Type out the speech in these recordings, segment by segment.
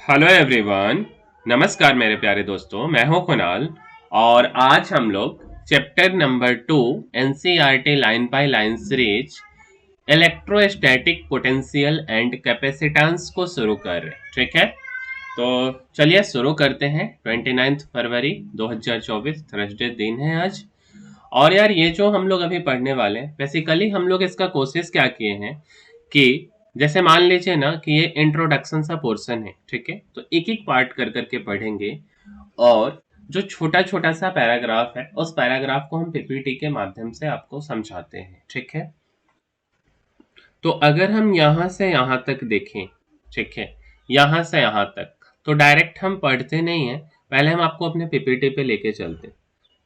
Hello everyone. नमस्कार मेरे प्यारे दोस्तों, मैं हूं कुणाल। और आज हम लोग chapter number 2 NCERT line by line series electrostatic potential and capacitance को शुरू कर रहे हैं। ठीक है, तो चलिए शुरू करते हैं। 29 फरवरी 2024 थर्सडे दिन है आज। और यार ये जो हम लोग अभी पढ़ने वाले हैं, बेसिकली हम लोग इसका कोशिश क्या किए हैं कि जैसे मान लीजिए ना कि ये इंट्रोडक्शन सा पोर्शन है, ठीक है, तो एक एक पार्ट कर करके पढ़ेंगे। और जो छोटा छोटा सा पैराग्राफ है उस पैराग्राफ को हम पीपीटी के माध्यम से आपको समझाते हैं। ठीक है, तो अगर हम यहाँ से यहाँ तक देखें, ठीक है, यहाँ से यहाँ तक तो डायरेक्ट हम पढ़ते नहीं है, पहले हम आपको अपने पीपीटी पे लेके चलते हैं।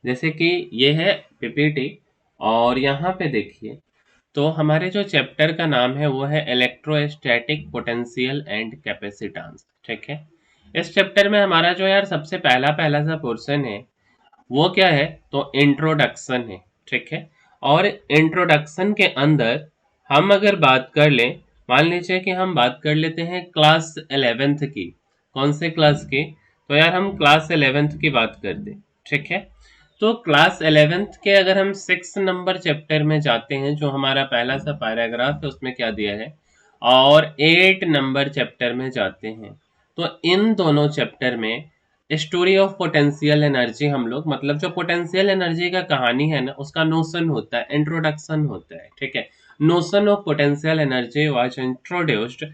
जैसे कि ये है पीपीटी, और यहाँ पे देखिए, तो हमारे जो चैप्टर का नाम है वो है इलेक्ट्रोस्टैटिक पोटेंशियल एंड कैपेसिटेंस। ठीक है, इस चैप्टर में हमारा जो यार सबसे पहला पहला सा पोर्शन है वो क्या है, तो इंट्रोडक्शन है। ठीक है, और इंट्रोडक्शन के अंदर हम अगर बात कर लें, मान लीजिए कि हम बात कर लेते हैं क्लास 11th की। कौन से क्लास की, तो यार हम क्लास 11th की बात करते हैं। ठीक है, तो क्लास 11th के अगर हम 6 नंबर चैप्टर में जाते हैं, जो हमारा पहला सा पैराग्राफ है उसमें क्या दिया है, और 8 नंबर चैप्टर में जाते हैं, तो इन दोनों चैप्टर में स्टोरी ऑफ पोटेंशियल एनर्जी हम लोग, मतलब जो पोटेंशियल एनर्जी का कहानी है ना उसका नोशन होता है, इंट्रोडक्शन होता है। ठीक है, notion of potential energy was introduced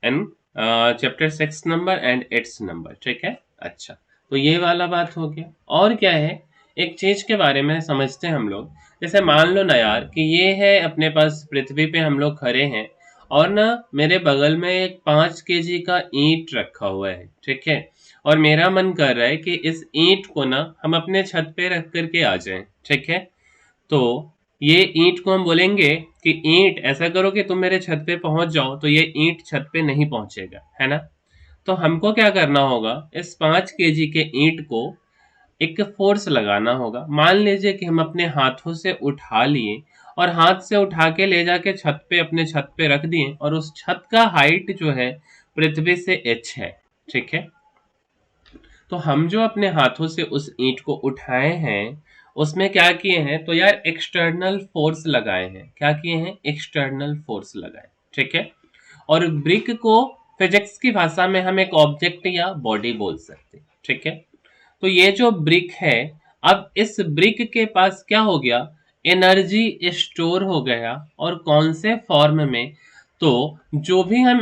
in chapter 6 number and 8 number. ठीक है, अच्छा, तो ये वाला बात हो गया। और क्या है, एक चीज के बारे में समझते हैं हम लोग। जैसे मान लो ना यार कि ये है अपने पास पृथ्वी पे हम लोग खड़े हैं, और ना मेरे बगल में एक 5 kg का ईंट रखा हुआ है। ठीक है, और मेरा मन कर रहा है कि इस ईंट को ना हम अपने छत पे रख करके आ जाएं। ठीक है, तो ये ईंट को हम बोलेंगे कि ईंट ऐसा करो कि तुम मेरे छत पे पहुंच जाओ, तो ये ईंट छत पे नहीं पहुंचेगा, है ना। तो हमको क्या करना होगा, इस 5 kg के ईंट को एक फोर्स लगाना होगा। मान लीजिए कि हम अपने हाथों से उठा लिए, और हाथ से उठा के ले जाके छत पे, अपने छत पे रख दिए, और उस छत का हाइट जो है पृथ्वी से h है। ठीक है, तो हम जो अपने हाथों से उस ईंट को उठाए हैं उसमें क्या किए हैं, तो यार एक्सटर्नल फोर्स लगाए हैं। क्या किए हैं, एक्सटर्नल फोर्स लगाए। ठीक है, और ब्रिक को फिजिक्स की भाषा में हम एक ऑब्जेक्ट या बॉडी बोल सकते हैं। ठीक है, तो ये जो ब्रिक है, अब इस ब्रिक के पास क्या हो गया, एनर्जी स्टोर हो गया। और कौन से फॉर्म में, तो जो भी हम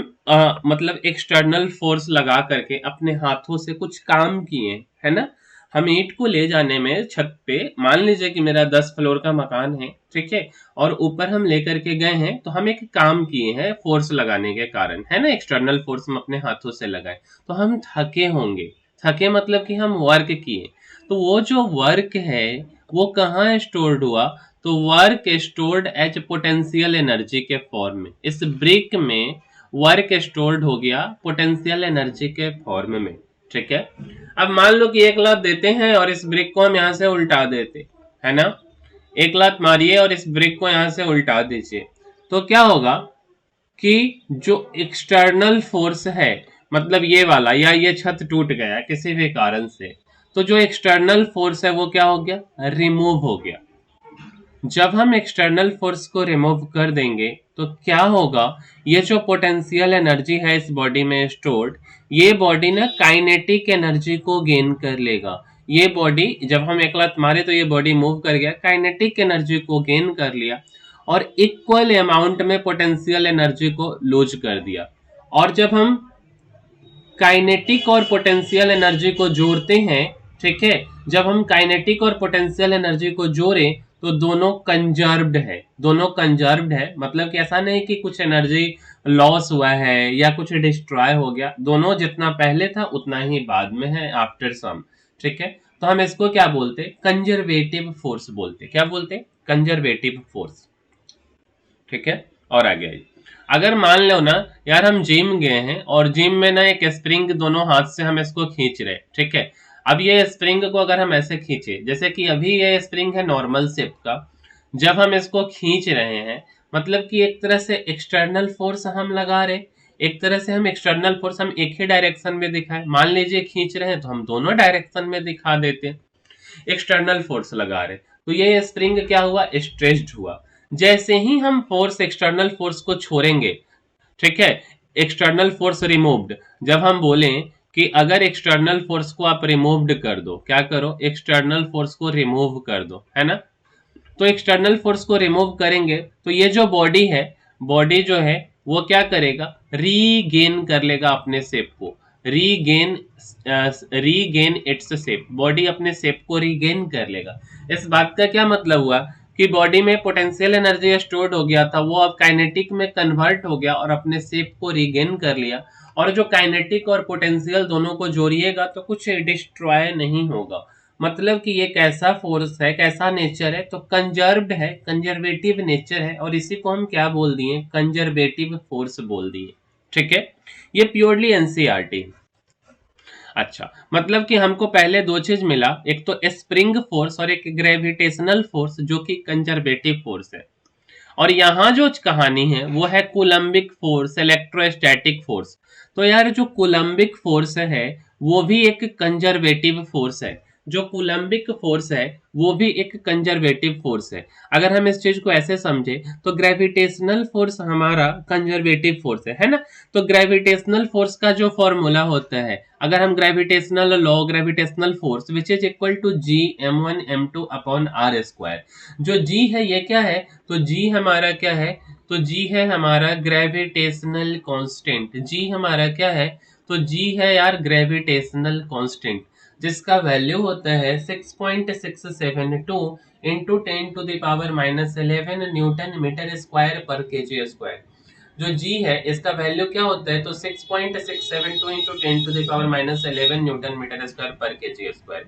मतलब एक्सटर्नल फोर्स लगा करके अपने हाथों से कुछ काम किए, है ना। हम ईंट को ले जाने में छत पे, मान लीजिए कि मेरा 10 फ्लोर का मकान है, ठीक है, और ऊपर हम लेकर के गए हैं, तो हम एक काम किए हैं फोर्स लगाने के कारण, है ना, एक्सटर्नल फोर्स हम अपने हाथों से लगाए, तो हम थके होंगे। थके मतलब कि हम वर्क किए, तो वो जो वर्क है वो कहाँ स्टोर्ड हुआ, तो work stored as potential energy के फॉर्म में। इस ब्रिक में वर्क स्टोर्ड हो गया पोटेंशियल एनर्जी के फॉर्म में। ठीक है, अब मान लो कि 1 लात देते हैं और इस ब्रिक को हम यहाँ से उल्टा देते, है ना। 1 लात मारिए और इस ब्रिक को यहाँ से उल्टा दीजिए, तो क्या होगा कि जो एक्सटर्नल फोर्स है, मतलब ये वाला, या ये छत टूट गया किसी भी कारण से, तो जो एक्सटर्नल फोर्स है वो क्या हो गया, रिमूव हो गया। जब हम एक्सटर्नल फोर्स को रिमूव कर देंगे तो क्या होगा, ये जो पोटेंशियल एनर्जी है इस बॉडी में स्टोर्ड, ये बॉडी ना काइनेटिक एनर्जी को गेन कर लेगा। ये बॉडी, जब हम 1 लात मारे तो ये बॉडी मूव कर गया, काइनेटिक एनर्जी को गेन कर लिया, और इक्वल अमाउंट में पोटेंशियल एनर्जी को लूज कर दिया। और जब हम काइनेटिक और पोटेंशियल एनर्जी को जोड़ते हैं, ठीक है, जब हम काइनेटिक और पोटेंशियल एनर्जी को जोड़ें तो दोनों कंजर्व्ड है। दोनों कंजर्व्ड है मतलब कि ऐसा नहीं कि कुछ एनर्जी लॉस हुआ है या कुछ डिस्ट्रॉय हो गया, दोनों जितना पहले था उतना ही बाद में है, आफ्टर सम। ठीक है, तो हम इसको क्या बोलते, कंजर्वेटिव फोर्स बोलते। क्या बोलते, कंजर्वेटिव फोर्स। ठीक है, और आगे आइए। अगर मान लो ना यार हम जिम गए हैं, और जिम में ना एक स्प्रिंग दोनों हाथ से हम इसको खींच रहे, ठीक है। अब ये स्प्रिंग को अगर हम ऐसे खींचे, जैसे कि अभी ये स्प्रिंग है नॉर्मल शेप का, जब हम इसको खींच रहे हैं मतलब कि एक तरह से एक्सटर्नल फोर्स हम लगा रहे, एक तरह से हम एक्सटर्नल फोर्स हम एक ही डायरेक्शन में दिखाए, मान लीजिए खींच रहे हैं तो हम दोनों डायरेक्शन में दिखा देते हैं, एक्सटर्नल फोर्स लगा रहे, तो ये स्प्रिंग क्या हुआ, स्ट्रेच्ड हुआ। जैसे ही हम फोर्स एक्सटर्नल फोर्स को छोड़ेंगे, ठीक है, एक्सटर्नल फोर्स रिमूव्ड, जब हम बोलें कि अगर एक्सटर्नल फोर्स को आप रिमूव्ड कर दो, क्या करो, एक्सटर्नल फोर्स को रिमूव कर दो, है ना, तो एक्सटर्नल फोर्स को रिमूव करेंगे तो ये जो बॉडी है, बॉडी जो है वो क्या करेगा, रीगेन कर लेगा अपने शेप को, regain regain its shape, body अपने शेप को रीगेन कर लेगा। इस बात का क्या मतलब हुआ कि बॉडी में पोटेंशियल एनर्जी स्टोर्ड हो गया था, वो अब काइनेटिक में कन्वर्ट हो गया और अपने शेप को रीगेन कर लिया। और जो काइनेटिक और पोटेंशियल दोनों को जोड़िएगा तो कुछ डिस्ट्रॉय नहीं होगा, मतलब कि ये कैसा फोर्स है, कैसा नेचर है, तो कंजर्व्ड है, कंजर्वेटिव नेचर है, और इसी को हम क्या बोल दिए, कंजर्वेटिव फोर्स बोल दिए, ठीक है। ये प्योरली एनसीईआरटी। अच्छा, मतलब कि हमको पहले दो चीज मिला, एक तो स्प्रिंग फोर्स और एक ग्रेविटेशनल फोर्स जो कि कंजर्वेटिव फोर्स है। और यहाँ जो कहानी है वो है कूलम्बिक फोर्स, इलेक्ट्रोस्टैटिक फोर्स। तो यार जो कूलम्बिक फोर्स है वो भी एक कंजर्वेटिव फोर्स है, जो कूलम्बिक फोर्स है वो भी एक कंजर्वेटिव फोर्स है। अगर हम इस चीज को ऐसे समझे तो ग्रेविटेशनल फोर्स हमारा कंजर्वेटिव फोर्स है ना। तो ग्रेविटेशनल फोर्स का जो फॉर्मूला होता है, अगर हम gravitational law, gravitational force which is equal to G m1 m2 upon R square, जो जी है ये क्या है, तो जी हमारा क्या है, तो जी है हमारा ग्रेविटेशनल कांस्टेंट, जी हमारा क्या है, तो जी है यार ग्रेविटेशनल कांस्टेंट, जिसका वैल्यू होता है 6.672 इंटू 10⁻⁻11 न्यूटन मीटर स्क्वायर पर केजी स्क्वायर। जो जी है इसका वैल्यू क्या होता है, तो 6.672 इंटू 10⁻11 न्यूटन मीटर स्क्वायर पर केजी स्क्वायर।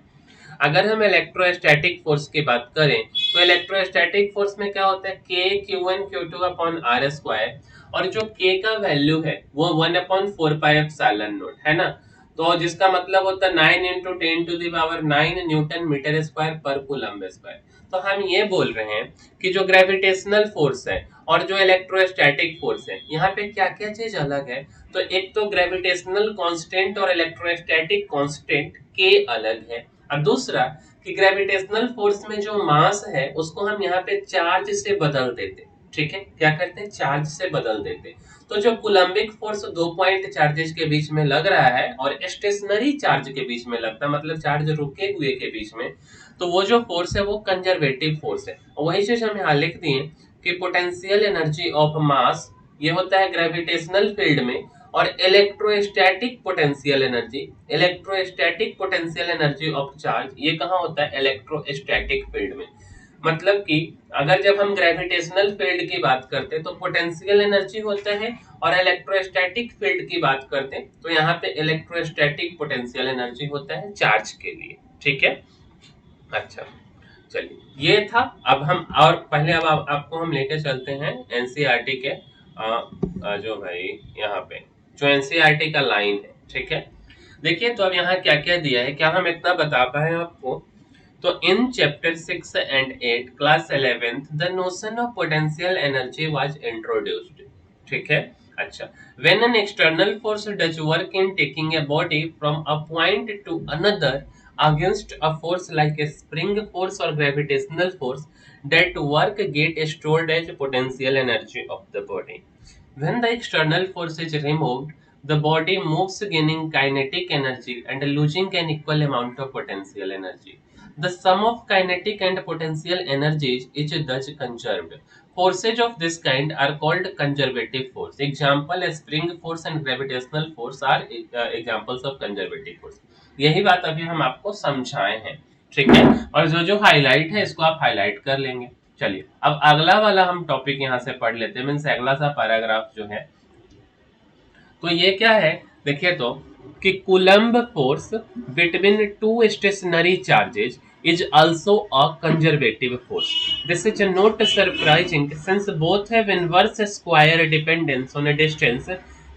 अगर हम इलेक्ट्रोस्टैटिक फोर्स की बात करें तो इलेक्ट्रोस्टैटिक फोर्स में क्या होता है, के Q1 Q2 upon R square, और जो के का वैल्यू है वो 1/4πε0 है ना, तो जिसका मतलब होता है 9 इंटू 10⁻⁹ न्यूटन मीटर स्क्वायर पर कूलम्ब स्क्वायर। तो हम ये बोल रहे हैं कि जो ग्रेविटेशनल फोर्स है और जो इलेक्ट्रोस्टैटिक फोर्स है, यहाँ पे क्या क्या चीज अलग है, तो एक तो ग्रेविटेशनल कांस्टेंट और इलेक्ट्रोस्टैटिक कांस्टेंट के अलग है, और दूसरा कि ग्रेविटेशनल फोर्स में जो मास है उसको हम यहाँ पे चार्ज से बदल देते, ठीक है, क्या करते हैं, चार्ज से बदल देते। तो जो कूलम्बिक फोर्स दो पॉइंट चार्जेस के बीच में लग रहा है और स्टेशनरी चार्ज के बीच में लगता है, मतलब चार्ज रुके हुए के बीच में, तो वो जो फोर्स है वो कंजर्वेटिव फोर्स है। और वही चीज हम यहाँ लिख दिए कि पोटेंशियल एनर्जी ऑफ मास ये होता है ग्रेविटेशनल फील्ड में, और electrostatic potential energy, electrostatic potential energy of charge ये कहाँ होता है, इलेक्ट्रोस्टैटिक फील्ड में। मतलब कि अगर जब हम ग्रेविटेशनल फील्ड की बात करते हैं तो पोटेंशियल एनर्जी होता है, और इलेक्ट्रोस्टैटिक फील्ड की बात करते हैं तो यहाँ पे इलेक्ट्रोस्टैटिक पोटेंशियल एनर्जी होता है चार्ज के लिए, ठीक है। अच्छा, चलिए ये था। अब हम और पहले अब आपको हम लेके चलते हैं एनसीईआरटी के जो भाई यहाँ पे जो एनसीईआरटी का लाइन है, ठीक है। देखिए तो अब यहाँ क्या क्या दिया है, क्या हम इतना बता पाए आपको, तो in chapter 6 and 8 class 11th the notion of potential energy was introduced, ठीक है। अच्छा, when an external force does work in taking a body from a point two another against a force like a spring force or gravitational force, that work get stored as potential energy of the body. When the external force is removed, the body moves gaining kinetic energy and losing an equal amount of potential energy. The sum of kinetic and potential energies is thus conserved. Forces of this kind are called conservative force. Example, spring force and gravitational force are examples of conservative force. यही बात अभी हम आपको समझाए हैं, ठीक है। और जो जो हाईलाइट है इसको आप हाईलाइट कर लेंगे। चलिए अब अगला वाला हम टॉपिक यहाँ से पढ़ लेते हैं, मीन्स अगला सा पैराग्राफ जो है, तो ये क्या है, देखिए तो कि Coulomb force between two stationary charges is also a conservative force. This is not surprising since both have inverse square dependence on a distance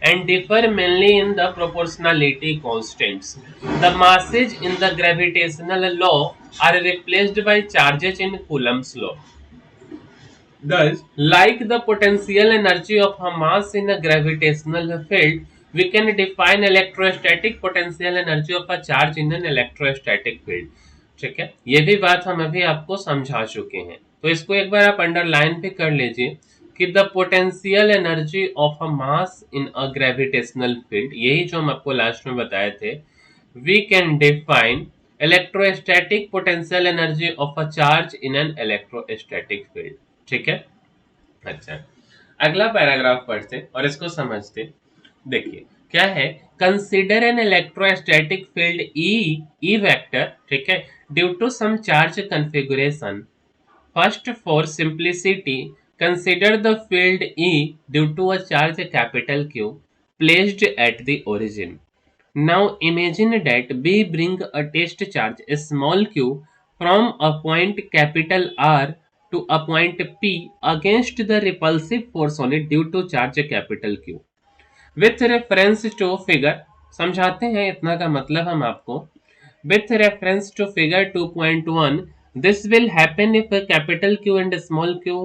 and differ mainly in the proportionality constants. The masses in the gravitational law are replaced by charges in Coulomb's law. Thus, like the potential energy of a mass in a gravitational field, we can define electrostatic potential energy of a charge in an electrostatic field. ठीक है, ये भी बात हम अभी आपको समझा चुके हैं, तो इसको एक बार आप अंडरलाइन भी कर लीजिए कि the potential energy of a mass in a gravitational field, यही जो हम आपको लास्ट में बताए थे, we can define electrostatic potential energy of a charge in an electrostatic field. ठीक है, अच्छा, अगला पैराग्राफ पढ़ते और इसको समझते। देखिए क्या है, consider an electrostatic field E vector, ठीक है, due to some charge configuration. First for simplicity consider the field E due to a charge capital Q placed at the origin. Now imagine that B bring a test charge small q from a point capital R to a point P against the repulsive force on it due to charge capital Q. With reference to figure, समझाते हैं इतना का मतलब हम आपको। With reference to figure 2.1, this will happen if a capital Q and small q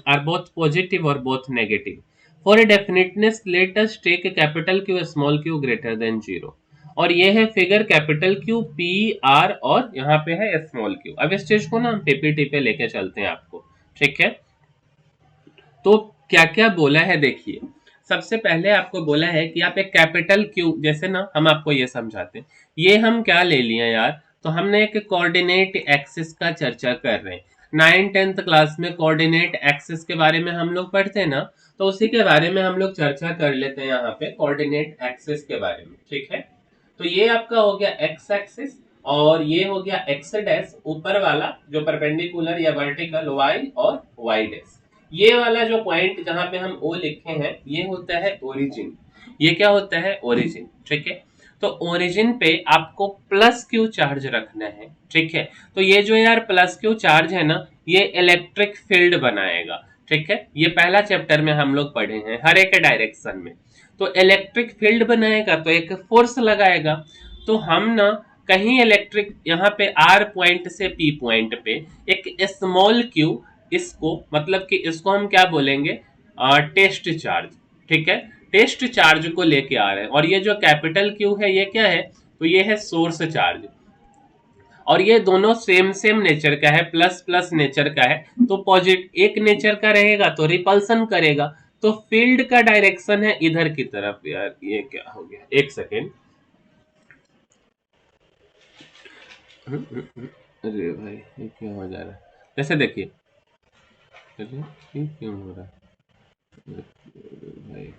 are both positive or both negative. For a definiteness, let us take a capital Q small q greater than 0. और ये है figure capital Q P R और यहाँ पे है small Q. अब इस चीज को ना हम पीपीटी पे लेके चलते हैं आपको, ठीक है। तो क्या क्या बोला है देखिए, सबसे पहले आपको बोला है कि आप एक कैपिटल क्यू, जैसे ना हम आपको ये समझाते हैं, ये हम क्या ले लिए यार, तो हमने एक कोऑर्डिनेट एक्सिस का चर्चा कर रहे हैं। 9th-10th क्लास में कोऑर्डिनेट एक्सिस के बारे में हम लोग पढ़ते हैं ना, तो उसी के बारे में हम लोग चर्चा कर लेते हैं यहाँ पे कोऑर्डिनेट एक्सिस के बारे में, ठीक है। तो ये आपका हो गया एक्स एक्सिस और ये हो गया एक्स डैश, ऊपर वाला जो परपेंडिकुलर या वर्टिकल वाई और वाई डैश। ये वाला जो पॉइंट जहां पे हम ओ लिखे हैं ये होता है ओरिजिन। ये क्या होता है, ओरिजिन, ठीक है। तो ओरिजिन पे आपको प्लस क्यू चार्ज रखना है, ठीक है। तो ये जो यार प्लस क्यू चार्ज है ना, ये इलेक्ट्रिक फील्ड बनाएगा, ठीक है। ये पहला चैप्टर में हम लोग पढ़े हैं हर एक डायरेक्शन में। तो इलेक्ट्रिक फील्ड बनाएगा तो एक फोर्स लगाएगा। तो हम ना कहीं इलेक्ट्रिक यहाँ पे आर पॉइंट से पी पॉइंट पे एक स्मॉल क्यू, इसको मतलब कि इसको हम क्या बोलेंगे, टेस्ट चार्ज, ठीक है। टेस्ट चार्ज को लेके आ रहे हैं और ये जो कैपिटल क्यू है ये क्या है, तो ये है सोर्स चार्ज। और ये दोनों सेम सेम नेचर का है, प्लस प्लस नेचर का है। तो पॉजिटिव एक नेचर का रहेगा तो रिपल्सन करेगा। तो फील्ड का डायरेक्शन है इधर की तरफ। यार ये क्या हो गया, एक सेकेंड। अरे भाई ये क्या हो जा रहा है, जैसे देखिए, चलिए ये क्यों हो रहा है भाई,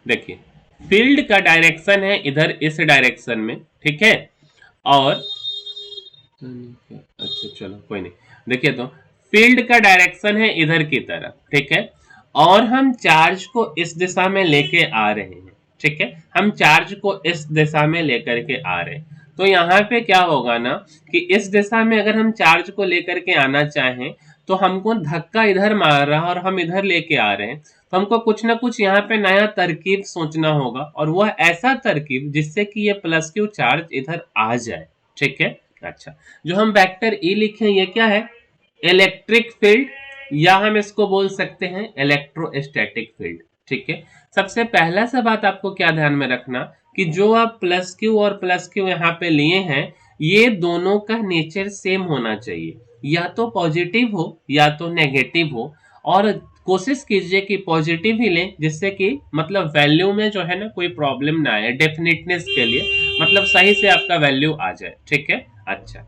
देखिए फील्ड का डायरेक्शन है इधर इस डायरेक्शन में, ठीक है। और अच्छा चलो कोई नहीं, देखिए तो फील्ड का डायरेक्शन है इधर की तरफ, ठीक है। और हम चार्ज को इस दिशा में लेके आ रहे हैं, ठीक है। हम चार्ज को इस दिशा में लेकर के आ रहे हैं। तो यहाँ पे क्या होगा ना कि इस दिशा में अगर हम चार्ज को लेकर के आना चाहें तो हमको धक्का इधर मार रहा है और हम इधर लेके आ रहे हैं। तो हमको कुछ ना कुछ यहाँ पे नया तरकीब सोचना होगा और वह ऐसा तरकीब जिससे कि ये प्लस क्यू चार्ज इधर आ जाए, ठीक है। अच्छा, जो हम वेक्टर ई लिखे ये क्या है, इलेक्ट्रिक फील्ड, या हम इसको बोल सकते हैं इलेक्ट्रोस्टैटिक फील्ड, ठीक है। सबसे पहला सा बात आपको क्या ध्यान में रखना कि जो आप प्लस क्यू और प्लस क्यू यहाँ पे लिए हैं ये दोनों का नेचर सेम होना चाहिए, या तो पॉजिटिव हो या तो नेगेटिव हो। और कोशिश कीजिए कि पॉजिटिव ही लें जिससे कि मतलब वैल्यू में जो है ना कोई प्रॉब्लम ना आए, डेफिनेटनेस के लिए मतलब सही से आपका वैल्यू आ जाए, ठीक है। अच्छा,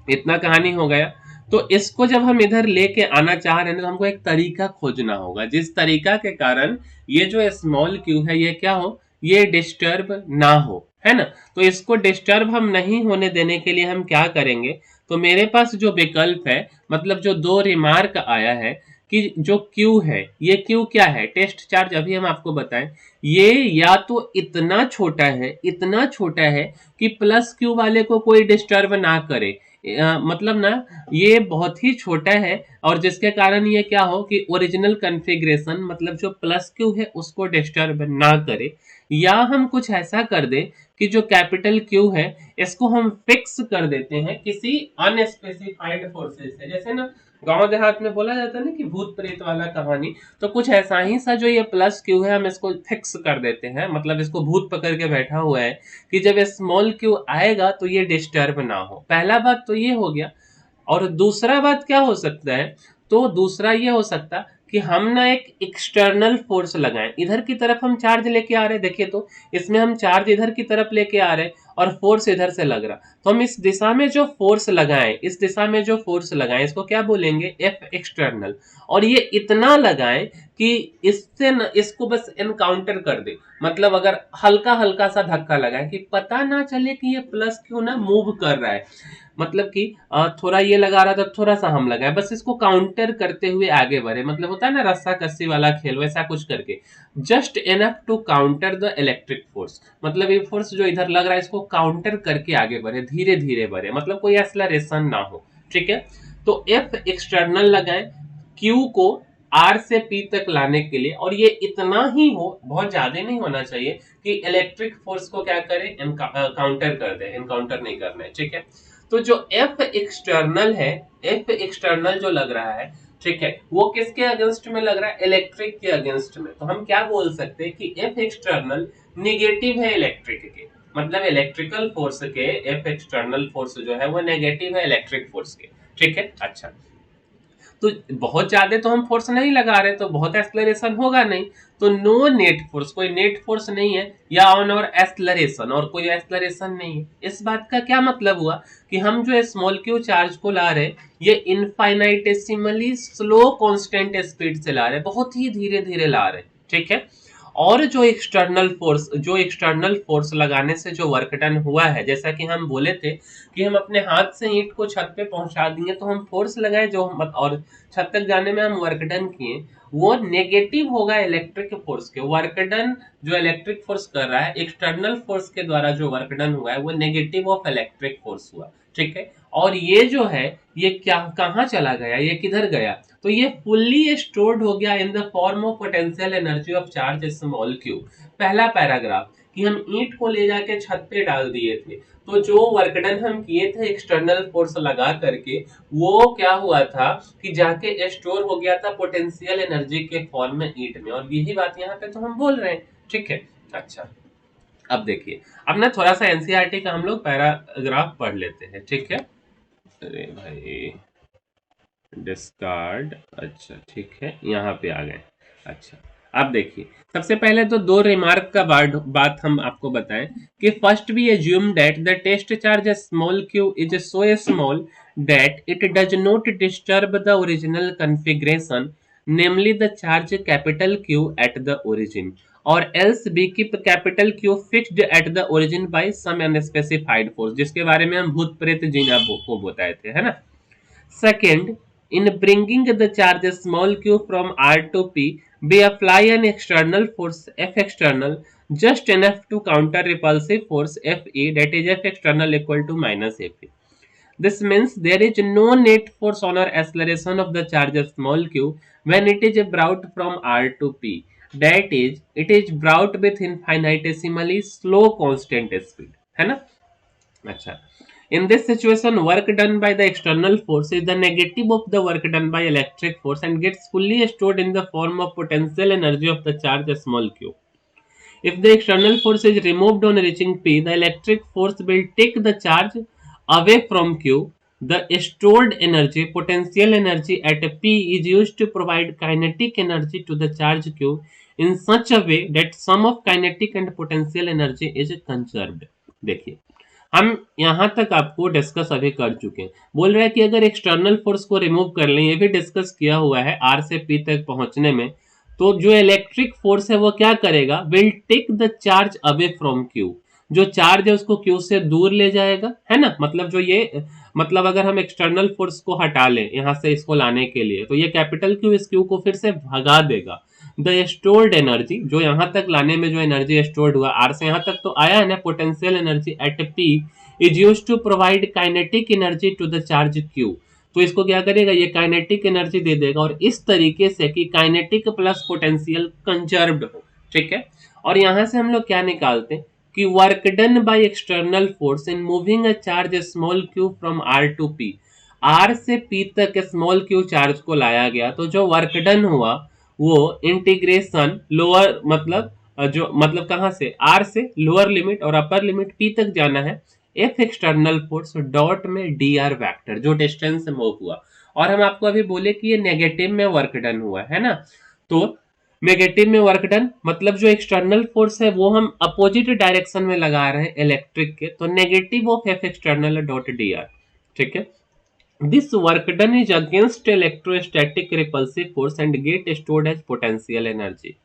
इतना कहानी हो गया। तो इसको जब हम इधर लेके आना चाह रहे हैं तो हमको एक तरीका खोजना होगा जिस तरीका के कारण ये जो स्मॉल क्यू है ये क्या हो, ये डिस्टर्ब ना हो, है ना। तो इसको डिस्टर्ब हम नहीं होने देने के लिए हम क्या करेंगे, तो मेरे पास जो विकल्प है, मतलब जो दो रिमार्क आया है कि जो Q है, ये Q क्या है, टेस्ट चार्ज, अभी हम आपको बताएं, ये या तो इतना छोटा है, इतना छोटा है कि प्लस Q वाले को कोई डिस्टर्ब ना करे, मतलब ना ये बहुत ही छोटा है, और जिसके कारण ये क्या हो कि ओरिजिनल कॉन्फ़िगरेशन मतलब जो प्लस क्यू है उसको डिस्टर्ब ना करे, या हम कुछ ऐसा कर दें कि जो कैपिटल क्यू है इसको हम फिक्स कर देते हैं किसी अनस्पेसिफाइड फोर्सेस से। जैसे ना गांव देहात में बोला जाता है ना कि भूत प्रेत वाला कहानी, तो कुछ ऐसा ही सा जो ये प्लस क्यू है हम इसको फिक्स कर देते हैं, मतलब इसको भूत पकड़ के बैठा हुआ है कि जब स्मॉल क्यू आएगा तो ये डिस्टर्ब ना हो। पहला बात तो ये हो गया। और दूसरा बात क्या हो सकता है, तो दूसरा ये हो सकता कि हम ना एक एक्सटर्नल फोर्स लगाएं, इधर की तरफ हम चार्ज लेके आ रहे हैं, देखिए तो इसमें हम चार्ज इधर की तरफ लेके आ रहे हैं और फोर्स इधर से लग रहा, तो हम इस दिशा में जो फोर्स लगाएं, इस दिशा में जो फोर्स लगाएं इसको क्या बोलेंगे, एफ एक्सटर्नल। और ये इतना लगाएं कि इससे न, इसको बस एनकाउंटर कर दे, मतलब अगर हल्का हल्का सा धक्का लगाए कि पता ना चले कि ये प्लस क्यों ना मूव कर रहा है, मतलब कि थोड़ा ये लगा रहा था थोड़ा सा हम लगाए, बस इसको काउंटर करते हुए आगे बढ़े, मतलब होता है ना रस्सा कस्सी वाला खेल, वैसा कुछ करके just enough to counter the electric force, मतलब ये फोर्स जो इधर लग रहा है इसको काउंटर करके आगे बढ़े, धीरे धीरे बढ़े, मतलब कोई एक्सेलरेशन ना हो। ठीक है, तो एफ एक्सटर्नल लगाए क्यू को आर से पी तक लाने के लिए, और ये इतना ही हो, बहुत ज्यादा नहीं होना चाहिए कि इलेक्ट्रिक फोर्स को क्या करे, काउंटर कर दे, एनकाउंटर नहीं करना है। ठीक है, तो जो एफ एक्सटर्नल है, एफ एक्सटर्नल जो लग रहा है, ठीक है, वो किसके अगेंस्ट में लग रहा है, इलेक्ट्रिक के अगेंस्ट में, तो हम क्या बोल सकते हैं कि एफ एक्सटर्नल निगेटिव है इलेक्ट्रिक के, मतलब इलेक्ट्रिकल फोर्स के एफ एक्सटर्नल फोर्स जो है वो नेगेटिव है इलेक्ट्रिक फोर्स के। ठीक है, अच्छा, तो बहुत ज्यादा तो हम फोर्स नहीं लगा रहे तो बहुत एक्सलरेशन होगा नहीं, तो नो नेट फोर्स, कोई नेट फोर्स नहीं है, या ऑन और एक्सलरेशन, और कोई एक्सलरेशन नहीं है। इस बात का क्या मतलब हुआ कि हम जो स्मॉल क्यू चार्ज को ला रहे हैं ये इनफाइनाइटेसिमली स्लो कांस्टेंट स्पीड से ला रहे हैं, बहुत ही धीरे धीरे ला रहे हैं। ठीक है, और जो एक्सटर्नल फोर्स लगाने से जो वर्क डन हुआ है, जैसा कि हम बोले थे कि हम अपने हाथ से ईंट को छत पे पहुंचा दिए तो हम फोर्स लगाए जो हम, और छत तक जाने में हम वर्क डन किए, वो नेगेटिव होगा इलेक्ट्रिक फोर्स के। वर्क डन जो इलेक्ट्रिक फोर्स कर रहा है, एक्सटर्नल फोर्स के द्वारा जो वर्क डन हुआ है वो नेगेटिव ऑफ इलेक्ट्रिक फोर्स हुआ। ठीक है, और ये जो है ये क्या कहाँ चला गया, ये किधर गया, तो ये फुल्ली स्टोर्ड हो गया in the form of potential energy of charge small Q. पहला पैराग्राफ कि हम ईंट को ले जाके छत पे डाल दिए थे, तो जो वर्कडन हम किए थे एक्सटर्नल फोर्स लगा करके, वो क्या हुआ था कि जाके स्टोर हो गया था पोटेंशियल एनर्जी के फॉर्म में ईंट में, और यही बात यहाँ पे तो हम बोल रहे हैं। ठीक है, अच्छा, अब देखिए, अब ना थोड़ा सा एनसीईआरटी का हम लोग पैराग्राफ पढ़ लेते हैं। ठीक है, अरे भाई डिस्कार्ड, अच्छा ठीक है, यहाँ पे आ गए। अच्छा, अब देखिए, सबसे पहले तो दो रिमार्क का बात हम आपको बताएं कि first we assume that the test charge small Q is so small that it does not disturb the original configuration, namely the charge capital Q at the origin, और else be keep capital Q fixed at the origin by some unspecified force, जिसके बारे में हम भूत प्रेत जिन आपको बताए थे, है ना। Second, in bringing the charge small q from R to P, we apply an external force F external just enough to counter repulsive force Fe, that is F external equal to minus Fe. This means there is no net force on or acceleration of the charge small q when it is brought from R to P. That is, it is brought with infinitesimally slow constant speed. है ना? अच्छा, in this situation work done by the external force is the negative of the work done by electric force and gets fully stored in the form of potential energy of the charge small q. If the external force is removed on reaching P, the electric force will take the charge away from Q. The stored energy, potential energy at P is used to provide kinetic energy to the charge Q in such a way that sum of kinetic and potential energy is conserved. देखिए, हम यहाँ तक आपको discuss अभी कर चुके हैं। बोल रहे हैं कि अगर एक्सटर्नल फोर्स को रिमूव कर लें, ये भी डिस्कस किया हुआ है, आर से पी तक पहुंचने में, तो जो इलेक्ट्रिक फोर्स है वो क्या करेगा, will take the charge away from Q, जो चार्ज है उसको क्यू से दूर ले जाएगा, है ना। मतलब जो ये, मतलब अगर हम एक्सटर्नल फोर्स को हटा लें यहाँ से इसको लाने के लिए, तो ये कैपिटल क्यू इस क्यू को फिर से भगा देगा। द स्टोर्ड एनर्जी, जो यहाँ तक लाने में जो एनर्जी स्टोर्ड हुआ आर से यहाँ तक तो आया है ना, potential energy at P is used to provide kinetic energy to the charge Q. तो इसको क्या करेगा, ये काइनेटिक एनर्जी दे देगा और इस तरीके से कि काइनेटिक प्लस पोटेंशियल कंजर्व्ड हो। ठीक है, और यहां से हम लोग क्या निकालते हैं कि work done by external force in moving a charge small Q from R to P. R से पी तक स्मॉल क्यू चार्ज को लाया गया, तो जो वर्क डन हुआ वो इंटीग्रेशन लोअर मतलब जो मतलब कहाँ से, आर से लोअर लिमिट और अपर लिमिट पी तक जाना है, एफ एक्सटर्नल फोर्स डॉट में डी आर वैक्टर जो डिस्टेंस मूव हुआ। और हम आपको अभी बोले कि ये नेगेटिव में वर्क डन हुआ है ना, तो नेगेटिव में वर्क डन मतलब जो एक्सटर्नल फोर्स है वो हम अपोजिट डायरेक्शन में लगा रहे हैं इलेक्ट्रिक के, तो negative of F external dot D R. ठीक है, this work done is against electrostatic repulsive force and get stored as potential energy.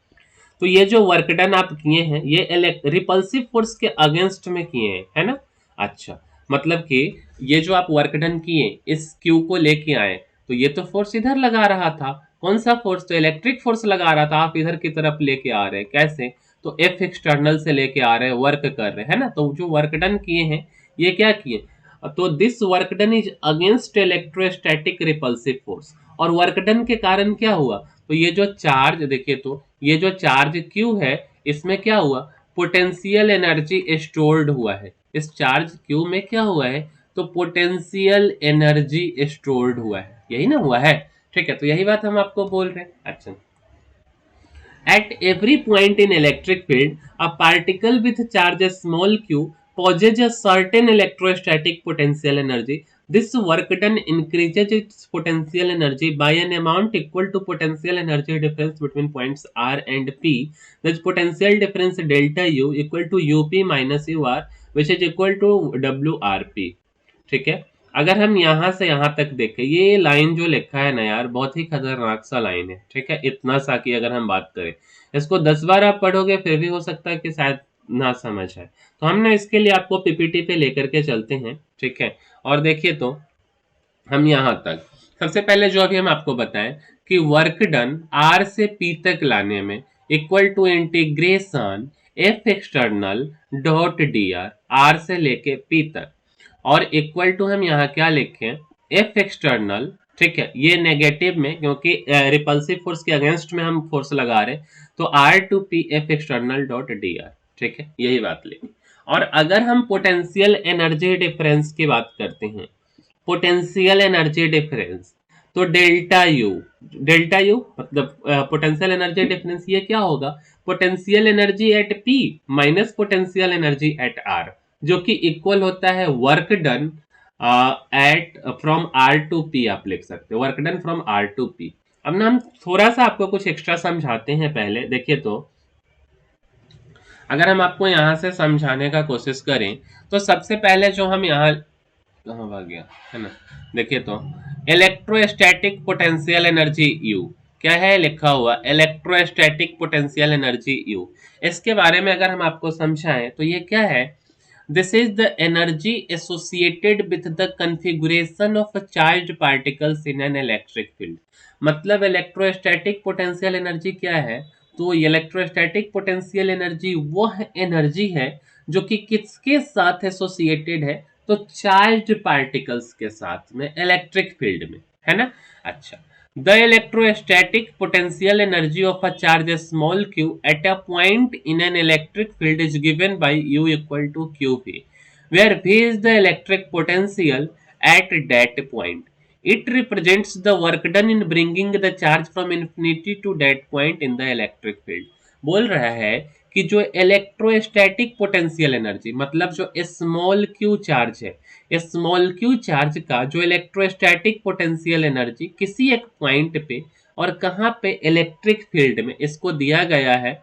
तो ये जो वर्क डन आप किए हैं ये रिपल्सिव फोर्स के अगेंस्ट में किए हैं, है ना। अच्छा, मतलब कि ये जो आप वर्क डन किए इस क्यू को लेके आए, तो ये तो फोर्स इधर लगा रहा था, कौन सा फोर्स, तो इलेक्ट्रिक फोर्स लगा रहा था, आप इधर की तरफ लेके आ रहे हैं, कैसे, तो एफ एक्सटर्नल से लेके आ रहे हैं, वर्क कर रहे हैं, है ना। तो जो वर्क डन किए हैं ये क्या किए, तो this work done is against electrostatic repulsive force. और वर्क डन के कारण क्या हुआ, तो ये जो चार्ज देखिए, तो ये जो चार्ज क्यू है इसमें क्या हुआ, पोटेंशियल एनर्जी स्टोर्ड हुआ है। इस चार्ज क्यू में क्या हुआ है, तो पोटेंशियल एनर्जी स्टोर्ड हुआ है, यही ना हुआ है। ठीक है, तो यही बात हम आपको बोल रहे हैं। अच्छा, at every point in electric field, a particle with charge small q possesses a certain electrostatic potential energy. This work done increases its potential energy by an amount equal to potential energy difference between points R and P. Thus, potential difference delta U equal to UP minus UR, which is equal to WRP. ठीक है, अगर हम यहाँ से यहाँ तक देखें, ये लाइन जो लिखा है ना यार, बहुत ही खतरनाक सा लाइन है। ठीक है, इतना सा की अगर हम बात करें, इसको 10 बार आप पढ़ोगे फिर भी हो सकता है कि शायद ना समझ आए, तो हम ना इसके लिए आपको पीपीटी पे लेकर के चलते हैं। ठीक है, और देखिए तो हम यहाँ तक सबसे पहले जो अभी हम आपको बताएं कि वर्क डन आर से पी तक लाने में equal to integration F external dot D R, R से लेके पी तक, और इक्वल टू हम यहाँ क्या लिखें, एफ एक्सटर्नल। ठीक है, ये नेगेटिव में क्योंकि रिपल्सिव फोर्स के अगेंस्ट में हम फोर्स लगा रहे, तो R to P F external dot D R. ठीक है, यही बात लिखी। और अगर हम पोटेंशियल एनर्जी डिफरेंस की बात करते हैं, पोटेंशियल एनर्जी डिफरेंस, तो डेल्टा यू मतलब पोटेंशियल एनर्जी डिफरेंस, ये क्या होगा, potential energy at P minus potential energy at R, जो कि इक्वल होता है work done at from R to P, आप लिख सकते हो work done from R to P. अब ना हम थोड़ा सा आपको कुछ एक्स्ट्रा समझाते हैं पहले। देखिए तो अगर हम आपको यहाँ से समझाने का कोशिश करें, तो सबसे पहले जो हम यहाँ, कहाँ भाग गया है ना, देखिए तो इलेक्ट्रोस्टैटिक पोटेंशियल एनर्जी यू, क्या है लिखा हुआ, इलेक्ट्रोस्टैटिक पोटेंशियल एनर्जी यू। इसके बारे में अगर हम आपको समझाएं तो ये क्या है, this is the energy associated with the configuration of charge particles in an electric field. मतलब इलेक्ट्रोस्टैटिक पोटेंशियल एनर्जी क्या है, तो इलेक्ट्रोस्टैटिक पोटेंशियल एनर्जी वो एनर्जी है जो कि किसके साथ एसोसिएटेड है, तो चार्ज पार्टिकल्स के साथ में इलेक्ट्रिक फील्ड में, है ना। अच्छा, the electrostatic potential energy of a charge small q at a point in an electric field is given by u equal to qv, where v is the electric potential at that point. It represents the work done in bringing the charge from infinity to that point in the electric field. बोल रहा है कि जो electrostatic potential energy मतलब जो small Q charge है, small Q charge का जो इलेक्ट्रोस्टैटिक पोटेंशियल एनर्जी किसी एक पॉइंट पे और कहाँ पे इलेक्ट्रिक फील्ड में, इसको दिया गया है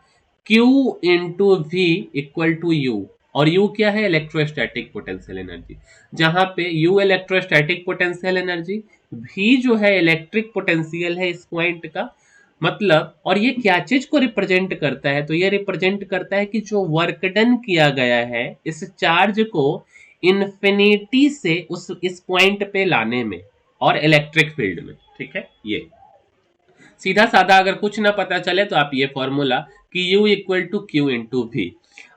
Q into V equal to U, और U क्या है, इलेक्ट्रोस्टैटिक पोटेंशियल एनर्जी, जहां पे U electrostatic potential energy, V जो है इलेक्ट्रिक पोटेंशियल है इस पॉइंट का, मतलब, और ये क्या चीज को रिप्रेजेंट करता है, तो ये रिप्रेजेंट करता है कि जो वर्क डन किया गया है इस चार्ज को इन्फिनिटी से उस इस पॉइंट पे लाने में और इलेक्ट्रिक फील्ड में। ठीक है, ये सीधा साधा अगर कुछ ना पता चले तो आप ये फॉर्मूला कि U equal to Q into V,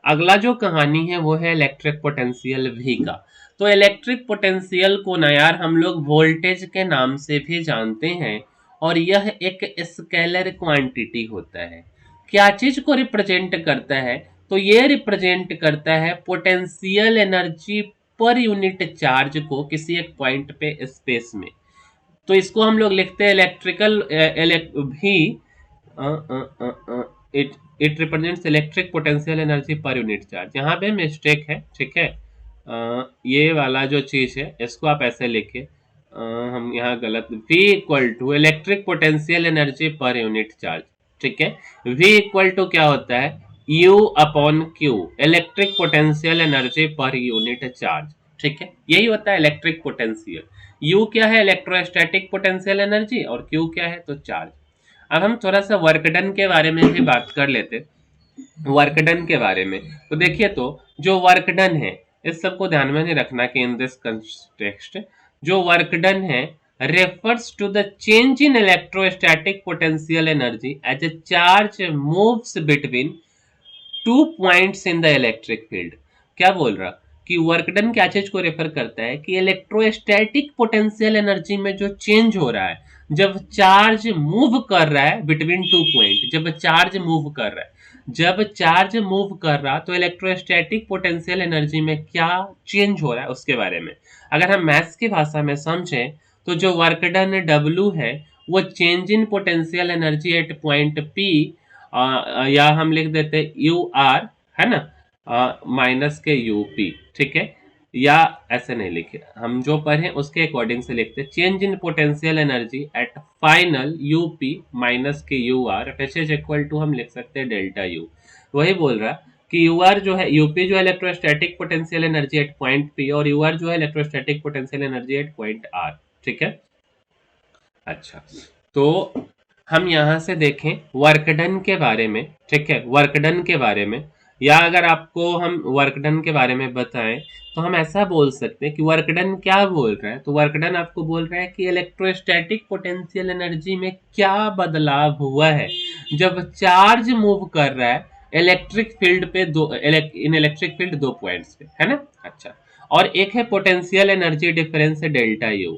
अगला जो कहानी है वो है इलेक्ट्रिक पोटेंशियल V का। तो इलेक्ट्रिक पोटेंशियल को ना यार हम लोग वोल्टेज के नाम से भी जानते हैं, और यह एक स्केलर क्वांटिटी होता है। क्या चीज को रिप्रेजेंट करता है? तो ये रिप्रेजेंट करता है potential energy per unit charge को किसी एक पॉइंट पे स्पेस में। तो इसको हम लोग लिखते हैं इलेक्ट्रिकल भी, it it represents electric potential energy per unit charge. यहाँ पे मिस्टेक है, ठीक है। ये वाला जो चीज है इसको आप ऐसे लिखिए, हम यहाँ गलत, V equal to electric potential energy per unit charge, ठीक है। V इक्वल टू क्या होता है? U upon Q, electric potential energy per unit charge, ठीक है। यही होता है इलेक्ट्रिक पोटेंशियल। U क्या है? इलेक्ट्रोस्टैटिक पोटेंशियल एनर्जी, और Q क्या है? तो चार्ज। अब हम थोड़ा सा वर्क डन के बारे में भी बात कर लेते। वर्क डन के बारे में तो देखिए, तो जो वर्क डन है इस सबको ध्यान में नहीं रखना कि इन दिस कंटेक्स्ट जो वर्क डन है refers to the change in electrostatic potential energy as a charge moves between 2 points in the electric field. क्या बोल रहा कि वर्क डन क्या चीज को रेफर करता है कि इलेक्ट्रोस्टैटिक पोटेंशियल एनर्जी में जो चेंज हो रहा है जब चार्ज मूव कर रहा है बिटवीन 2 पॉइंट, जब चार्ज मूव कर रहा है, जब चार्ज मूव कर रहा तो इलेक्ट्रोस्टैटिक पोटेंशियल एनर्जी में क्या चेंज हो रहा है उसके बारे में अगर हम मैथ्स की भाषा में समझें तो जो वर्क डन W है वो change in potential energy at point P, या हम लिख देते यू आर, है ना, माइनस के यूपी, ठीक है। या ऐसे नहीं लिखे, हम जो पढ़े उसके अकॉर्डिंग से लिखते change in potential energy at final U P minus के U R which is equal to हम लिख सकते हैं डेल्टा यू। वही बोल रहा कि यू आर जो है, यूपी जो है electrostatic potential energy at point P, और यू आर जो है electrostatic potential energy at point R, ठीक है। अच्छा, तो हम यहाँ से देखें वर्क डन के बारे में, ठीक है, वर्क डन के बारे में, या अगर आपको हम वर्क डन के बारे में बताएं तो हम ऐसा बोल सकते हैं कि वर्क डन क्या बोल रहा है। तो वर्क डन आपको बोल रहा है कि इलेक्ट्रोस्टैटिक पोटेंशियल एनर्जी में क्या बदलाव हुआ है जब चार्ज मूव कर रहा है इलेक्ट्रिक फील्ड पे इन इलेक्ट्रिक फील्ड 2 पॉइंट्स पे, है ना। अच्छा, और एक है potential energy difference delta U.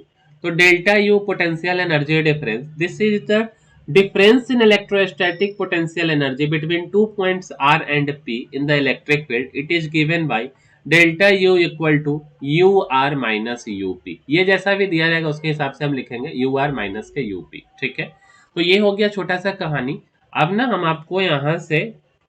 तो delta U potential energy difference, this is the difference in electrostatic potential energy between 2 points R and P in the electric field. It is given by delta U equal to UR minus UP। ये जैसा भी दिया जाएगा उसके हिसाब से हम लिखेंगे UR minus के UP, ठीक है। तो ये हो गया छोटा सा कहानी। अब ना हम आपको यहाँ से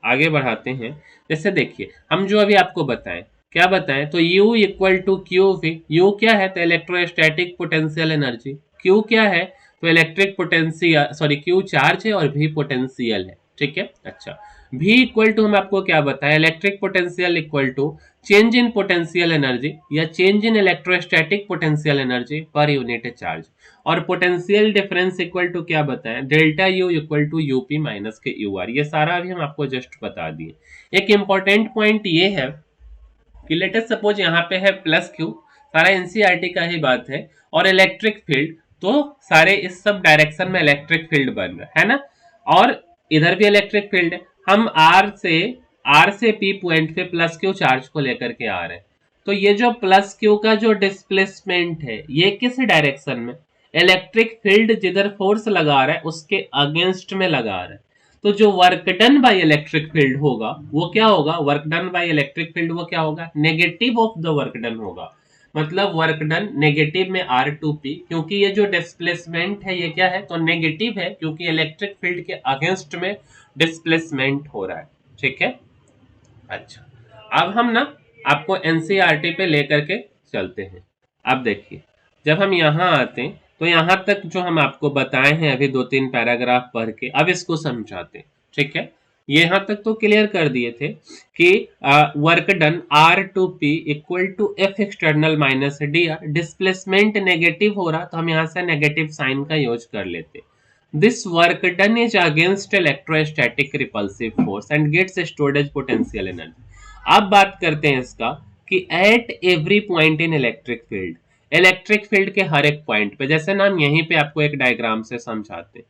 आगे बढ़ाते हैं। जैसे देखिए, हम जो अभी आपको बताएं, क्या बताएं, तो U equal to Q V. U क्या है? तो इलेक्ट्रोस्टैटिक पोटेंशियल एनर्जी। Q क्या है? तो electric potential, sorry, Q charge है और V पोटेंशियल है, ठीक है। अच्छा, V इक्वल टू हम आपको क्या बताया, electric potential equal to change in potential energy या change in electrostatic potential energy per unit charge, और पोटेंशियल डिफरेंस इक्वल टू क्या बताया, delta U equal to U P minus के यू आर। ये सारा अभी हम आपको जस्ट बता दिए। एक इंपॉर्टेंट पॉइंट ये है कि लेटेस्ट सपोज यहाँ पे है प्लस क्यू, सारा एनसीईआरटी का ही बात है, और इलेक्ट्रिक फील्ड, तो सारे इस सब डायरेक्शन में इलेक्ट्रिक फील्ड बन रहा है ना, और इधर भी इलेक्ट्रिक फील्ड है। हम आर से पी पॉइंट पे प्लस क्यू चार्ज को लेकर के आ रहे हैं। तो ये जो प्लस क्यू का जो डिस्प्लेसमेंट है ये किस डायरेक्शन में, इलेक्ट्रिक फील्ड जिधर फोर्स लगा रहा है उसके अगेंस्ट में लगा रहा है। तो जो work done by electric field होगा वो क्या होगा, work done by electric field वो क्या होगा, negative of the work done होगा। मतलब वर्क डन नेगेटिव में R2P, क्योंकि ये जो डिस्प्लेसमेंट है ये क्या है, तो नेगेटिव है, क्योंकि इलेक्ट्रिक फील्ड के अगेंस्ट में डिस्प्लेसमेंट हो रहा है, ठीक है। अच्छा, अब हम ना आपको एनसीईआरटी पे लेकर के चलते हैं। अब देखिए, जब हम यहाँ आते हैं तो यहाँ तक जो हम आपको बताए हैं अभी 2-3 पैराग्राफ पढ़ के, अब इसको समझाते हैं, ठीक है। यहाँ तक तो क्लियर कर दिए थे कि work done R2P equal to F external minus DR, displacement negative हो रहा तो हम यहाँ से नेगेटिव साइन का यूज कर लेते। This work done is against electrostatic repulsive force and gets stored as potential energy. अब बात करते हैं इसका कि at every point in electric field, electric field के हर एक पॉइंट पे, जैसे ना हम यहीं पे आपको एक डायग्राम से समझाते,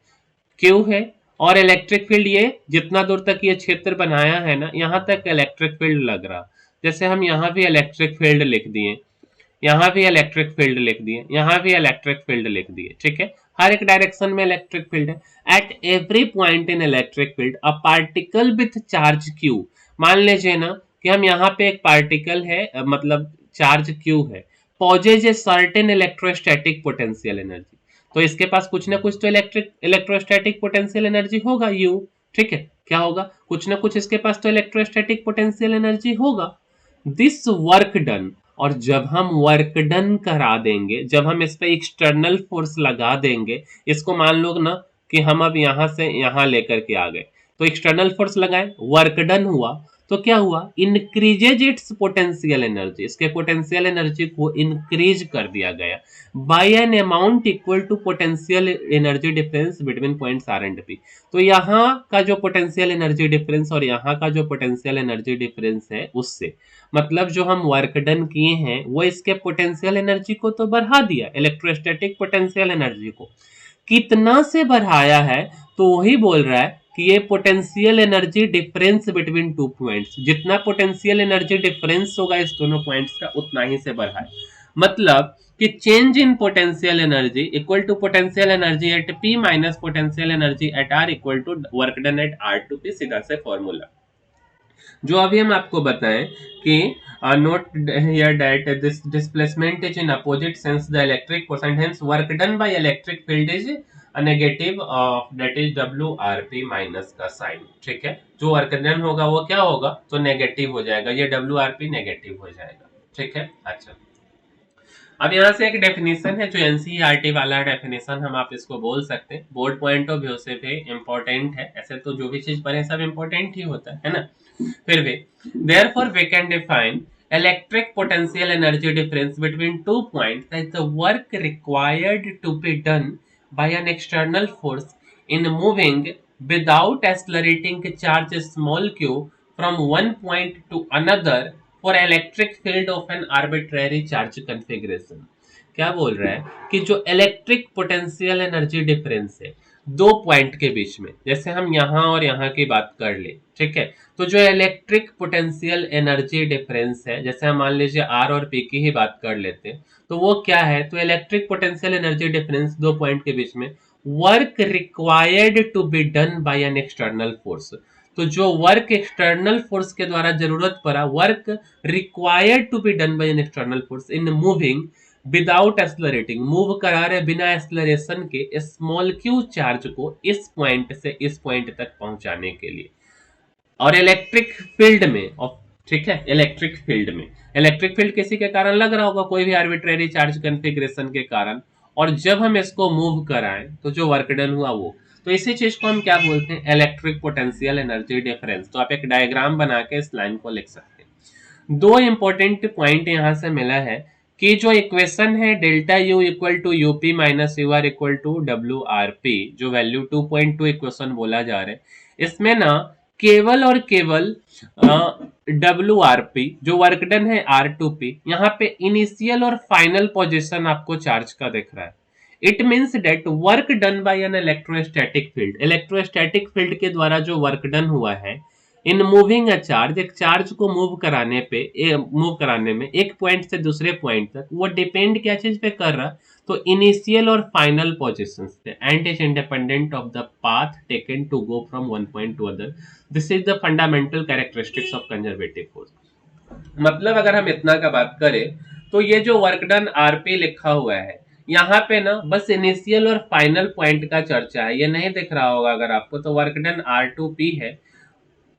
Q है और इलेक्ट्रिक फील्ड ये जितना दूर तक ये क्षेत्र बनाया है ना, यहाँ तक इलेक्ट्रिक फील्ड लग रहा। जैसे हम यहाँ भी इलेक्ट्रिक फील्ड लिख दिए, यहाँ भी इलेक्ट्रिक फील्ड लिख दिए, यहाँ भी इलेक्ट्रिक फील्ड लिख दिए, ठीक है। हर एक डायरेक्शन में इलेक्ट्रिक फील्ड है। Eight every point in electric field a particle with charge Q, मान लीजिए ना कि हम यहाँ पे एक पार्टिकल है, मतलब चार्ज क्यू है, possesses a certain electrostatic potential energy, तो इसके पास कुछ ना कुछ तो इलेक्ट्रोस्टैटिक पोटेंशियल एनर्जी होगा यू, ठीक है। क्या होगा, कुछ ना कुछ इसके पास तो इलेक्ट्रोस्टैटिक पोटेंशियल एनर्जी होगा। दिस वर्क डन, और जब हम वर्क डन करा देंगे, जब हम इस पे एक्सटर्नल फोर्स लगा देंगे, इसको मान लो ना कि हम अब यहां से यहां लेकर के आ गए, तो एक्सटर्नल फोर्स लगाए, वर्क डन हुआ, तो क्या हुआ, इंक्रीजेज इट्स पोटेंशियल एनर्जी, इसके पोटेंशियल एनर्जी को इंक्रीज कर दिया गया by an amount equal to potential energy difference between points R and P. तो यहाँ का जो पोटेंशियल एनर्जी डिफरेंस और यहाँ का जो पोटेंशियल एनर्जी डिफरेंस है, उससे मतलब जो हम वर्क डन किए हैं वो इसके पोटेंशियल एनर्जी को तो बढ़ा दिया, इलेक्ट्रोस्टैटिक पोटेंशियल एनर्जी को कितना से बढ़ाया है, तो वही बोल रहा है कि ये potential energy difference between two points, जितना पोटेंशियल एनर्जी डिफरेंस होगा इस दोनों पॉइंट्स का उतना ही से बढ़ा है। मतलब कि change in potential energy equal to potential energy at P minus potential energy at R equal to work done at R to P, सीधा से फॉर्मूला जो अभी हम आपको बताएं कि note here that this displacement is in opposite sense the electric force and hence work done by electric field is a negative of that is WRP minus का sign, ठीक है। जो वर्क डन होगा वो क्या होगा, तो नेगेटिव हो जाएगा, ये WRP नेगेटिव हो जाएगा, ठीक है। अच्छा, अब यहाँ से एक डेफिनेशन है जो एनसीईआरटी वाला डेफिनेशन हम आप इसको बोल सकते हैं, बोर्ड पॉइंट ऑफ व्यू से भी इम्पोर्टेंट है, ऐसे तो जो भी चीज पढ़े सब इम्पोर्टेंट ही होता है ना, फिर भी therefore we can define electric potential energy difference between 2 points as the work required to be done by an external force in moving without accelerating a charge small q from one point to another for electric field of an arbitrary charge configuration। क्या बोल रहा है कि जो electric potential energy difference है दो point के बीच में, जैसे हम यहाँ और यहाँ की बात कर ले, ठीक है, तो जो इलेक्ट्रिक पोटेंशियल एनर्जी डिफरेंस है, जैसे हम मान लीजिए आर और पी की ही बात कर लेते हैं, तो वो क्या है, तो इलेक्ट्रिक पोटेंशियल एनर्जी डिफरेंस दो पॉइंट के बीच में work required to be done by an external force, तो जो वर्क एक्सटर्नल फोर्स के द्वारा जरूरत पड़ा, work required to be done by an external force in moving without accelerating, move करा रहे बिना एक्सलरेशन के स्मॉल क्यू चार्ज को इस पॉइंट से इस पॉइंट तक पहुंचाने के लिए, और इलेक्ट्रिक फील्ड में, ठीक है, इलेक्ट्रिक फील्ड में, इलेक्ट्रिक फील्ड किसी के कारण लग रहा होगा, कोई भी आर्बिट्रेरी चार्ज कॉन्फ़िगरेशन के कारण, और जब हम इसको मूव कराएं तो जो वर्क डन हुआ वो, तो इसी चीज को हम क्या बोलते हैं, इलेक्ट्रिक पोटेंशियल एनर्जी डिफरेंस। तो आप एक डायग्राम बना के इस लाइन को लिख सकते हैं। दो इंपॉर्टेंट पॉइंट यहां से मिला है कि जो इक्वेशन है delta U equal to U P minus U R equal to W R P, जो वैल्यू 2.2 इक्वेशन बोला जा रहा है, इसमें ना केवल और केवल डब्ल्यू आर पी जो वर्क डन है आर टू पी, यहाँ पे इनिशियल और फाइनल पोजीशन आपको चार्ज का दिख रहा है। It means that work done by an electrostatic field, electrostatic field के द्वारा जो वर्क डन हुआ है इन मूविंग अ चार्ज, एक चार्ज को मूव कराने में एक पॉइंट से दूसरे पॉइंट तक, वो डिपेंड क्या चीज पे कर रहा, तो इनिशियल और फाइनल पोजीशंस पे, and is independent of the path taken to go from one point to other. This is the fundamental characteristics of conservative force. मतलब अगर हम इतना का बात करें तो ये जो वर्क डन आरपी लिखा हुआ है यहाँ पे ना बस इनिशियल और फाइनल पॉइंट का चर्चा है, ये नहीं दिख रहा होगा अगर आपको, तो work done R to P है,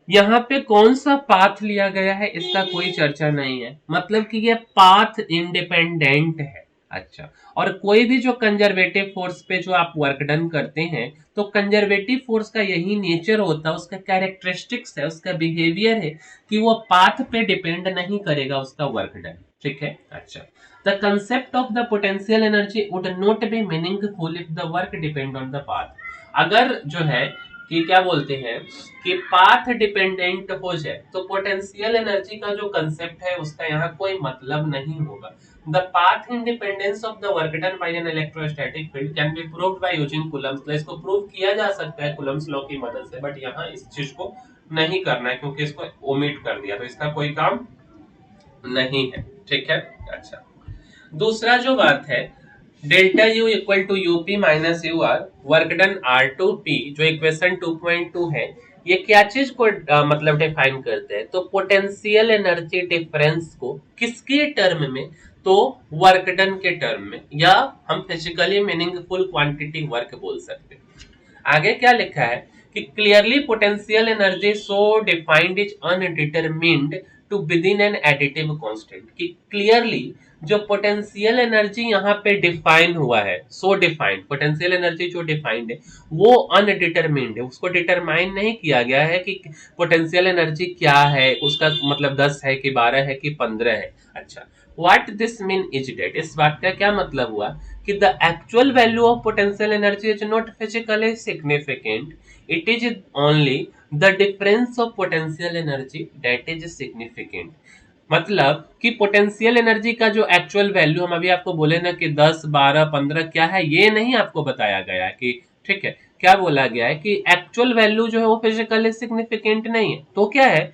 यहाँ पे कौन सा पाथ लिया गया है इसका कोई चर्चा नहीं है, मतलब कि ये पाथ इंडिपेंडेंट है। अच्छा, और कोई भी जो कंजर्वेटिव फोर्स पे जो आप वर्क डन करते हैं, तो कंजर्वेटिव फोर्स का यही नेचर होता है, उसका कैरेक्टरिस्टिक्स है, उसका बिहेवियर है कि वो पाथ पे डिपेंड नहीं करेगा उसका वर्क डन, ठीक है। अच्छा, the concept of the potential energy would not be meaningful if the work depend on the path. अगर जो है कि क्या बोलते हैं कि पाथ डिपेंडेंट हो जाए तो पोटेंशियल एनर्जी का जो कंसेप्ट है उसका यहाँ कोई मतलब नहीं होगा। The path independence of the work done by an electrostatic field can be proved by using Coulomb's law. इसको प्रूव किया जा सकता है कूलम्स लॉ की मदद से, बट यहाँ इस चीज को नहीं करना है क्योंकि इसको ओमिट कर दिया तो इसका कोई काम नहीं है। ठीक है। अच्छा, दूसरा जो बात है delta U equal to U P minus U R work done R to P, जो इक्वेशन 2.2 है, ये क्या चीज को मतलब डिफाइन करते हैं? तो पोटेंशियल एनर्जी डिफरेंस को किसके टर्म में? तो वर्क डन के टर्म में, या हम फिजिकली मीनिंगफुल क्वांटिटी वर्क बोल सकते हैं। आगे क्या लिखा है कि clearly potential energy so defined is undetermined to within an additive constant, कि क्लियरली जो पोटेंशियल एनर्जी यहाँ पे डिफाइन हुआ है, सो डिफाइंड पोटेंशियल एनर्जी जो डिफाइंड है वो अनडिटरमिन्ड है, उसको डिटरमाइन नहीं किया गया है कि पोटेंशियल एनर्जी क्या है, उसका मतलब 10 है कि 12 है कि 15 है। अच्छा, what this mean is that, इस बात का क्या मतलब हुआ कि the actual value of potential energy is not physically significant, it is only the difference of potential energy that is significant। मतलब कि पोटेंशियल एनर्जी का जो एक्चुअल वैल्यू हम अभी आपको बोले ना कि 10 12 15 क्या है, ये नहीं आपको बताया गया है कि ठीक है, क्या बोला गया है कि एक्चुअल वैल्यू जो है वो फिजिकली सिग्निफिकेंट नहीं है। तो क्या है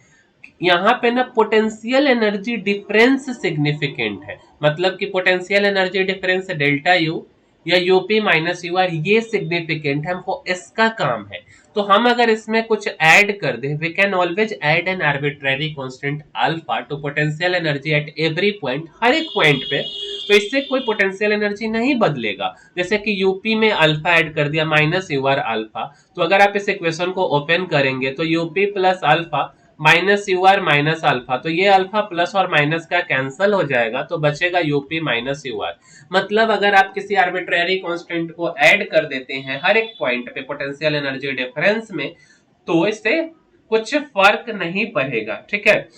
यहाँ पे ना पोटेंशियल एनर्जी डिफरेंस सिग्निफिकेंट है, मतलब कि potential energy difference delta you या यूपी माइनस यू आर ये सिग्निफिकेंट है, हमको इसका काम है। तो हम अगर इसमें कुछ ऐड कर दे, we can always add an arbitrary constant alpha to potential energy at every point, हर एक पॉइंट पे। तो इससे कोई पोटेंशियल एनर्जी नहीं बदलेगा। जैसे कि यूपी में अल्फा ऐड कर दिया माइनस यू आर अल्फा, तो अगर आप इस इक्वेशन को ओपन करेंगे तो U P plus alpha minus U R minus alpha, तो ये अल्फा प्लस और माइनस का कैंसल हो जाएगा तो बचेगा यूपी माइनस यू आर। मतलब अगर आप किसी आर्बिट्रेरी कांस्टेंट को ऐड कर देते हैं हर एक पॉइंट पे पोटेंशियल एनर्जी डिफरेंस में, तो इससे कुछ फर्क नहीं पड़ेगा। ठीक है,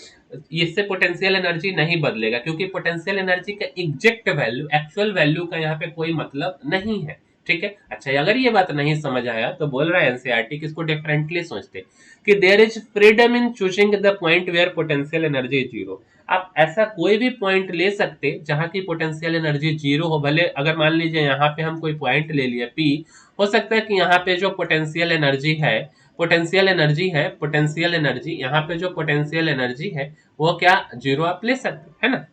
इससे पोटेंशियल एनर्जी नहीं बदलेगा क्योंकि पोटेंशियल एनर्जी का एग्जैक्ट वैल्यू, एक्चुअल वैल्यू का यहाँ पे कोई मतलब नहीं है। ठीक है। अच्छा, अगर ये बात नहीं समझ आया तो बोल रहा है एनसीईआरटी कि इसको डिफरेंटली सोचते कि there is freedom in choosing the point where potential energy is zero. आप ऐसा कोई भी पॉइंट ले सकते जहां की पोटेंशियल एनर्जी जीरो हो। भले अगर मान लीजिए यहाँ पे हम कोई पॉइंट ले लिए पी, हो सकता है कि यहाँ पे जो पोटेंशियल एनर्जी है, पोटेंशियल एनर्जी यहाँ पे जो पोटेंशियल एनर्जी है वो क्या जीरो आप ले सकते है ना।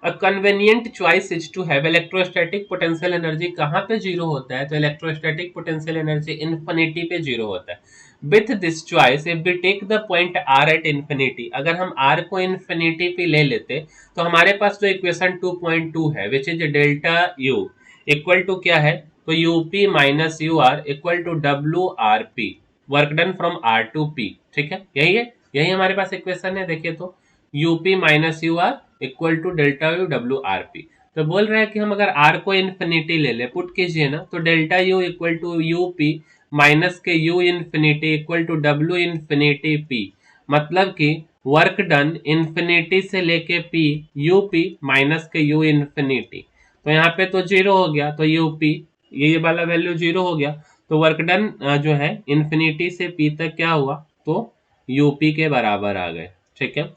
A convenient choice is to have electrostatic potential energy कहाँ पे जीरो होता है? तो electrostatic potential energy infinity पे जीरो होता है। With this choice, if we take the point R at infinity, अगर हम R को infinity पे ले लेते तो हमारे पास जो इक्वेशन 2.2 है which is delta U equal to क्या है? तो UP minus UR equal to WRP, work done from R to P। ठीक है, यही हमारे पास इक्वेशन है। देखिए तो U P minus U R equal to delta U W R P. तो बोल रहे हैं कि हम अगर आर को इन्फिनिटी ले ले, पुट कीजिए ना, तो delta U equal to U P minus के U infinity equal to W infinity P. मतलब कि वर्क डन इन्फिनिटी से लेके पी, यू पी माइनस के यू इन्फिनिटी। तो यहाँ पे तो जीरो हो गया, तो यू पी ये वाला वैल्यू जीरो हो गया, तो वर्क डन जो है इन्फिनिटी से पी तक क्या हुआ? तो यूपी के बराबर आ गए। ठीक है।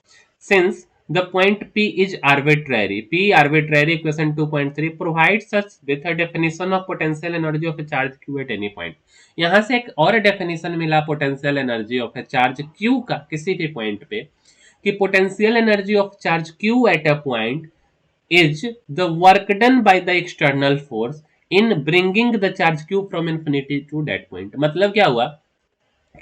Since the point P is arbitrary, P arbitrary equation 2.3 provides us with a definition of potential energy of a charge Q at any point। यहाँ से एक और definition मिला potential energy of a charge Q का किसी भी point पे, कि potential energy of charge Q at a point is the work done by the external force in bringing the charge Q from infinity to that point। मतलब क्या हुआ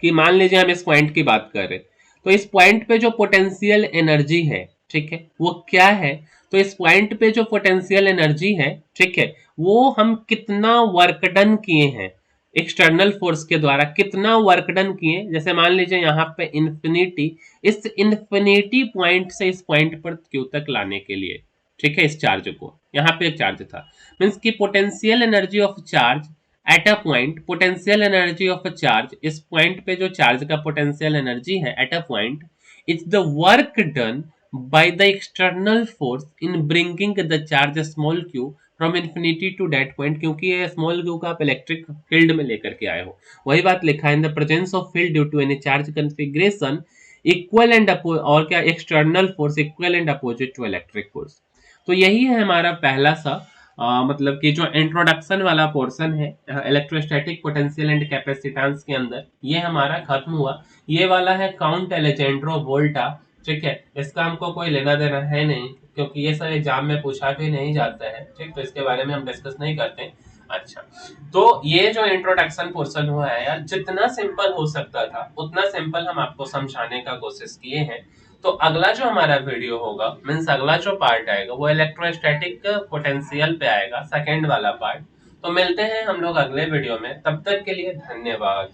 कि मान लीजिए हम इस पॉइंट की बात कर रहे, तो इस पॉइंट पे जो पोटेंशियल एनर्जी है, ठीक है, वो क्या है? तो इस पॉइंट पे जो पोटेंशियल एनर्जी है, ठीक है, वो हम कितना वर्क डन किए हैं एक्सटर्नल फोर्स के द्वारा, कितना वर्क डन किए। जैसे मान लीजिए यहाँ पे इन्फिनिटी, इस इन्फिनिटी पॉइंट से इस पॉइंट पर क्यू तक लाने के लिए, ठीक है, इस चार्ज को, यहाँ पे एक चार्ज था, मीन्स की potential energy of charge at a point, potential energy of a charge, इस पॉइंट पे जो चार्ज का पोटेंशियल एनर्जी है eight a point is the work done by the external force in bringing the charge small q from infinity to that point, क्योंकि ये small Q का आप electric field में लेकर के आए हो। वही बात लिखा है, in the presence of field due to any charge configuration equal and और क्या external force equal and opposite to electric force. तो यही है हमारा पहला सा मतलब कि जो इंट्रोडक्शन वाला पोर्शन है इलेक्ट्रोस्टैटिक पोटेंशियल एंड कैपेसिटेंस के अंदर, ये हमारा खत्म हुआ। ये वाला है काउंट एलेजेंड्रो वोल्टा, ठीक है, इसका हमको कोई लेना देना है नहीं, क्योंकि ये सब एग्जाम में पूछा भी नहीं जाता है, ठीक, तो इसके बारे में हम डिस्कस नहीं करते हैं। अच्छा, तो ये जो इंट्रोडक्शन पोर्शन हुआ है यार, जितना सिंपल हो सकता था उतना सिंपल हम आपको समझाने का कोशिश किए हैं। तो अगला जो हमारा वीडियो होगा, मीन्स अगला जो पार्ट आएगा वो इलेक्ट्रोस्टैटिक पोटेंशियल पे आएगा, सेकेंड वाला पार्ट। तो मिलते हैं हम लोग अगले वीडियो में, तब तक के लिए धन्यवाद।